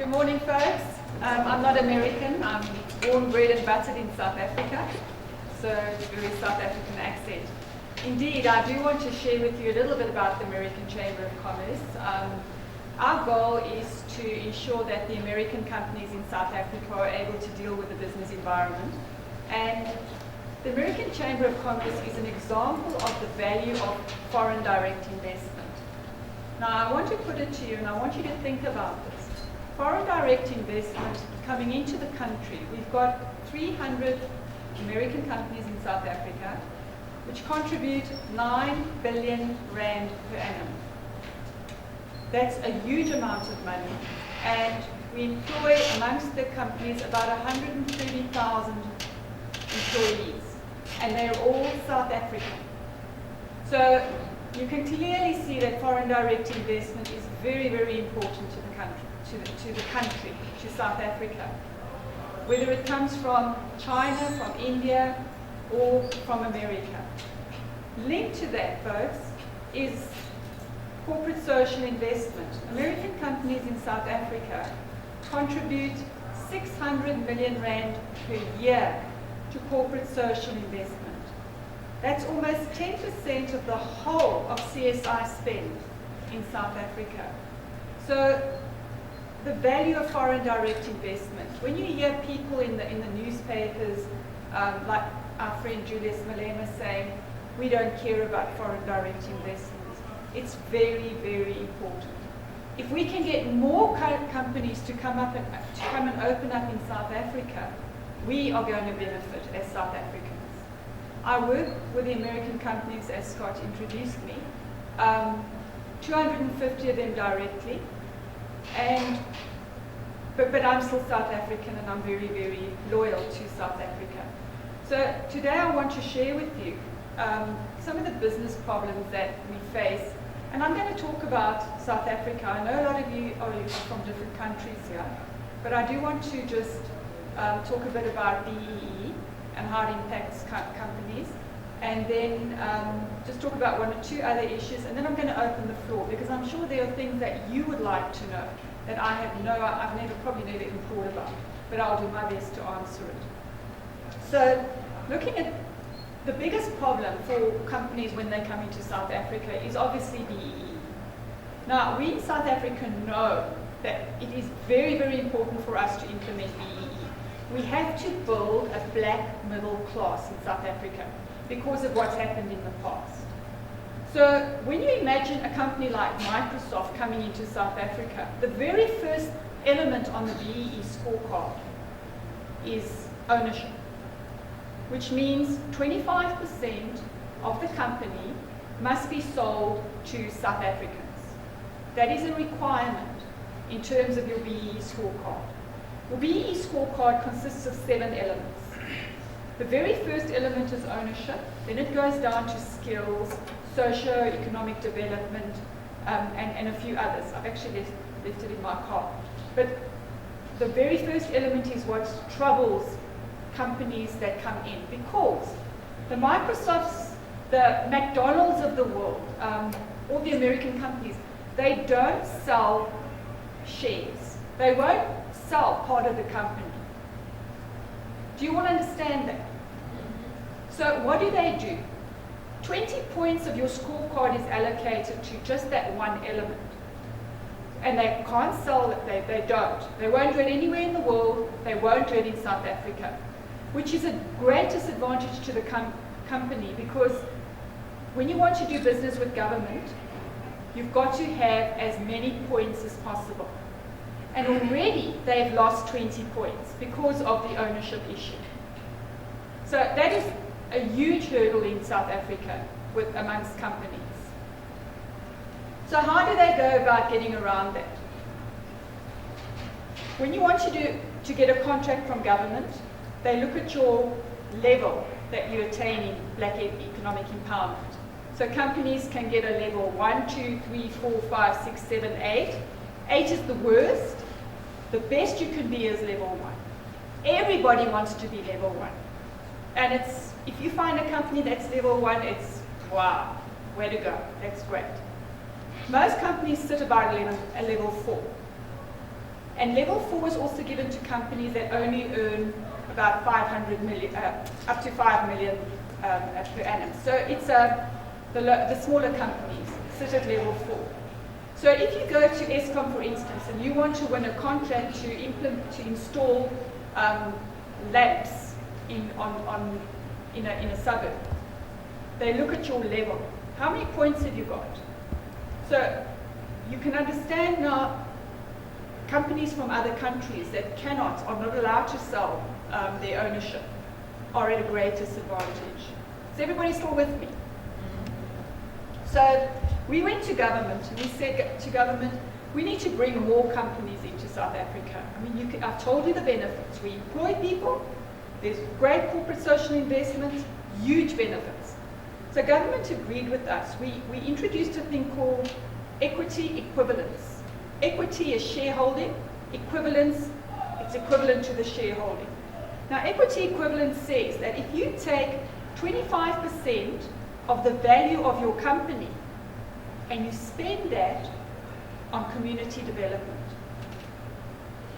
Good morning, folks. I'm not American. I'm born, bred and buttered in South Africa, so it's a very South African accent. Indeed, I do want to share with you a little bit about the American Chamber of Commerce. Our goal is to ensure that the American companies in South Africa are able to deal with the business environment. And the American Chamber of Commerce is an example of the value of foreign direct investment. Now, I want to put it to you, and I want you to think about this. Foreign direct investment coming into the country, we've got 300 American companies in South Africa, which contribute 9 billion rand per annum. That's a huge amount of money, and we employ amongst the companies about 130,000 employees, and they're all South African. So you can clearly see that foreign direct investment is very, very important to the country, to South Africa. Whether it comes from China, from India, or from America. Linked to that, folks, is corporate social investment. American companies in South Africa contribute 600 million rand per year to corporate social investment. That's almost 10% of the whole of CSI spend in South Africa. So the value of foreign direct investment, when you hear people in the newspapers, like our friend Julius Malema saying, we don't care about foreign direct investment, it's very, very important. If we can get more companies to come and open up in South Africa, we are going to benefit as South Africans. I work with the American companies, as Scott introduced me, 250 of them directly, but I'm still South African, and I'm very, very loyal to South Africa. So today I want to share with you some of the business problems that we face, and I'm going to talk about South Africa. I know a lot of you are from different countries here, but I do want to just talk a bit about BEE and how it impacts companies, and then just talk about one or two other issues, and then I'm going to open the floor, because I'm sure there are things that you would like to know that I've probably never even thought about, but I'll do my best to answer it. So, looking at the biggest problem for companies when they come into South Africa is obviously BEE. Now, we in South Africa know that it is very, very important for us to implement BEE. We have to build a black middle class in South Africa because of what's happened in the past. So when you imagine a company like Microsoft coming into South Africa, the very first element on the BEE scorecard is ownership, which means 25% of the company must be sold to South Africans. That is a requirement in terms of your BEE scorecard. Your BEE scorecard consists of 7 elements. The very first element is ownership, then it goes down to skills, socio-economic development, and a few others. I've actually left it in my car. But the very first element is what troubles companies that come in, because the Microsofts, the McDonald's of the world, all the American companies, they don't sell shares. They won't sell part of the company. Do you want to understand that? So what do? 20 points of your scorecard is allocated to just that one element. And they can't sell it, they don't. They won't do it anywhere in the world, they won't do it in South Africa, which is a great disadvantage to the company, because when you want to do business with government, you've got to have as many points as possible. And already they've lost 20 points because of the ownership issue. So that is a huge hurdle in South Africa amongst companies. So how do they go about getting around that? When you want to get a contract from government, they look at your level that you attain in black economic empowerment. So companies can get a level 1, 2, 3, 4, 5, 6, 7, 8. 8 is the worst. The best you can be is level 1. Everybody wants to be level 1. And if you find a company that's level 1, it's wow, way to go, that's great. Most companies sit about a level 4. And level 4 is also given to companies that only earn about 500 million, up to 5 million per annum. So it's the smaller companies sit at level 4. So if you go to Eskom, for instance, and you want to win a contract to install lamps in a suburb, they look at your level. How many points have you got? So you can understand now companies from other countries that are not allowed to sell their ownership are at a great disadvantage. Is everybody still with me? So we went to government and we said to government, we need to bring more companies into South Africa. I mean, I've told you the benefits. We employ people, there's great corporate social investment, huge benefits. So government agreed with us. We introduced a thing called equity equivalence. Equity is shareholding, equivalence, it's equivalent to the shareholding. Now equity equivalence says that if you take 25% of the value of your company and you spend that on community development,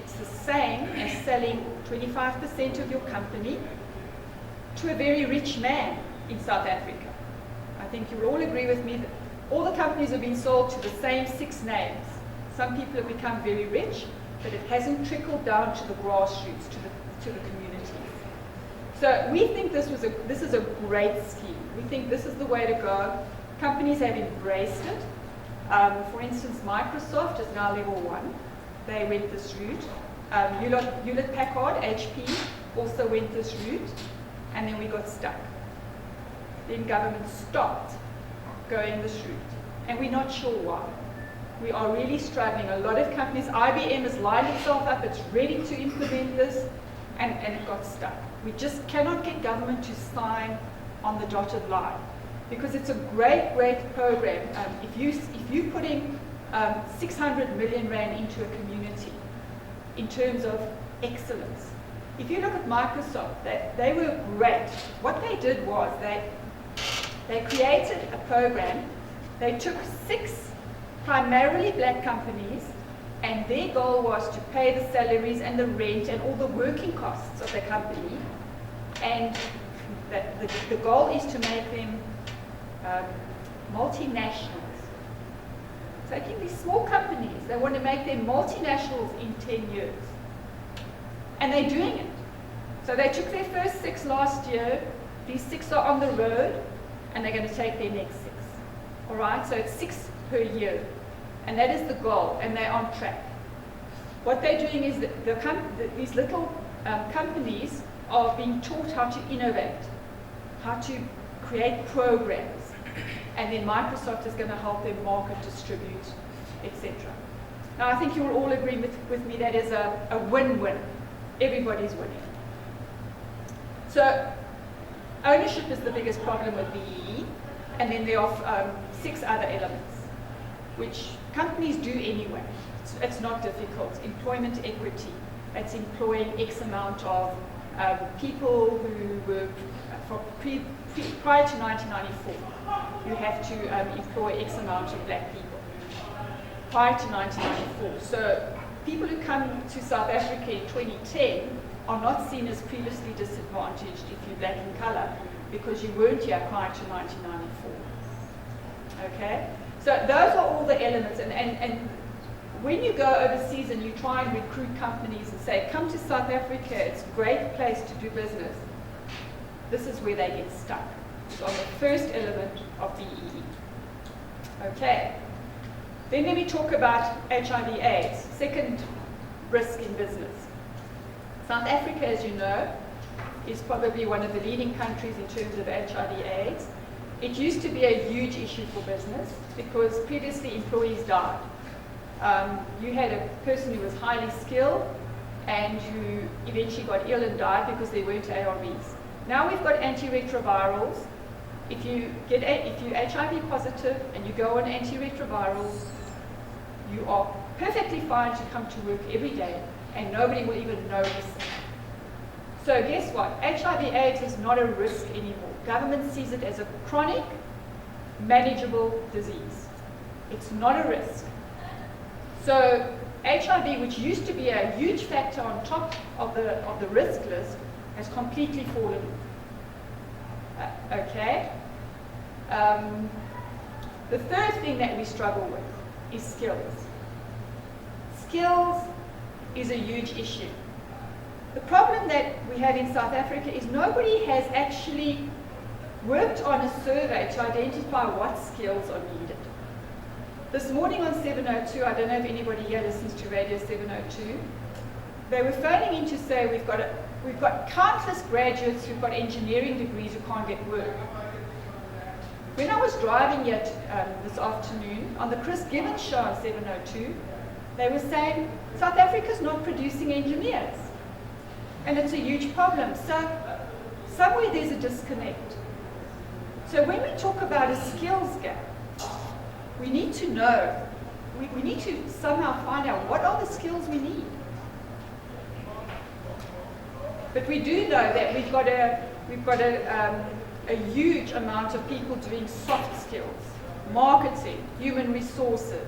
it's the same as selling 25% of your company to a very rich man in South Africa. I think you'll all agree with me that all the companies have been sold to the same 6 names. Some people have become very rich, but it hasn't trickled down to the grassroots, to the communities. So we think this is a great scheme. We think this is the way to go. Companies have embraced it. For instance, Microsoft is now level 1. They went this route. Hewlett-Packard, HP, also went this route, and then we got stuck. Then government stopped going this route, and we're not sure why. We are really struggling. A lot of companies, IBM has lined itself up, it's ready to implement this, and it got stuck. We just cannot get government to sign on the dotted line, because it's a great, great program. If you're putting 600 million rand into a community in terms of excellence, if you look at Microsoft, they were great. What they did was they created a program. They took 6 primarily black companies, and their goal was to pay the salaries and the rent and all the working costs of the company. And the goal is to make them multinationals. Taking these small companies, they want to make them multinationals in 10 years. And they're doing it. So they took their first 6 last year. These 6 are on the road, and they're going to take their next 6. All right, so it's 6 per year. And that is the goal, and they're on track. What they're doing is these little companies are being taught how to innovate, how to create programs, and then Microsoft is going to help them market, distribute, etc. Now I think you will all agree with me that is a win-win. Everybody's winning. So ownership is the biggest problem with BEE, and then there are 6 other elements, which companies do anyway. It's not difficult. Employment equity. That's employing X amount of people who were prior to 1994. You have to employ X amount of black people prior to 1994. So people who come to South Africa in 2010 are not seen as previously disadvantaged if you're black in color, because you weren't here prior to 1994. Okay? So those are all the elements, and when you go overseas and you try and recruit companies and say, come to South Africa, it's a great place to do business, this is where they get stuck. It's on the first element of BEE. Okay. Then let me talk about HIV/AIDS, second risk in business. South Africa, as you know, is probably one of the leading countries in terms of HIV/AIDS. It used to be a huge issue for business because previously employees died. You had a person who was highly skilled and who eventually got ill and died because there weren't ARVs. Now we've got antiretrovirals. If you're HIV positive and you go on antiretrovirals, you are perfectly fine to come to work every day and nobody will even notice. So guess what? HIV/AIDS is not a risk anymore. Government sees it as a chronic, manageable disease. It's not a risk. So HIV, which used to be a huge factor on top of the risk list, has completely fallen. Okay. The third thing that we struggle with is skills. Skills is a huge issue. The problem that we have in South Africa is nobody has actually worked on a survey to identify what skills are needed. This morning on 702, I don't know if anybody here listens to Radio 702, they were phoning in to say we've got countless graduates who've got engineering degrees who can't get work. When I was driving here this afternoon on the Chris Gibbons show on 702, they were saying South Africa's not producing engineers. And it's a huge problem. So somewhere there's a disconnect. So when we talk about a skills gap, we need to know, we need to somehow find out what are the skills we need. But we do know that we've got a huge amount of people doing soft skills, marketing, human resources.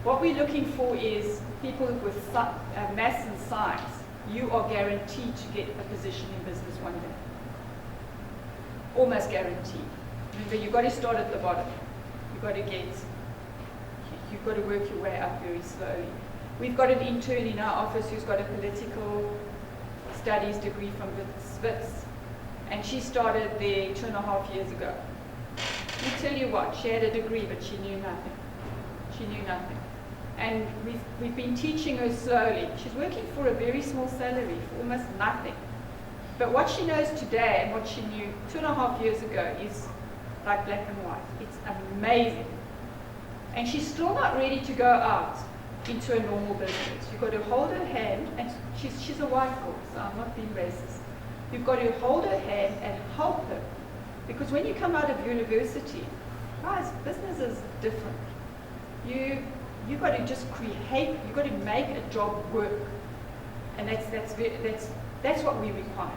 What we're looking for is people with maths and science. You are guaranteed to get a position in business one day. Almost guaranteed. Remember, you've got to start at the bottom. You've got to work your way up very slowly. We've got an intern in our office who's got a political studies degree from Wits, and she started there 2.5 years ago. Let me tell you what, she had a degree, but she knew nothing. She knew nothing. And we've been teaching her slowly. She's working for a very small salary, for almost nothing. But what she knows today and what she knew 2.5 years ago is like black and white. It's amazing. And she's still not ready to go out into a normal business. You've got to hold her hand, and she's a white girl, so I'm not being racist. You've got to hold her hand and help her. Because when you come out of university, guys, business is different. You've got to just create, you've got to make a job work. And that's what we require.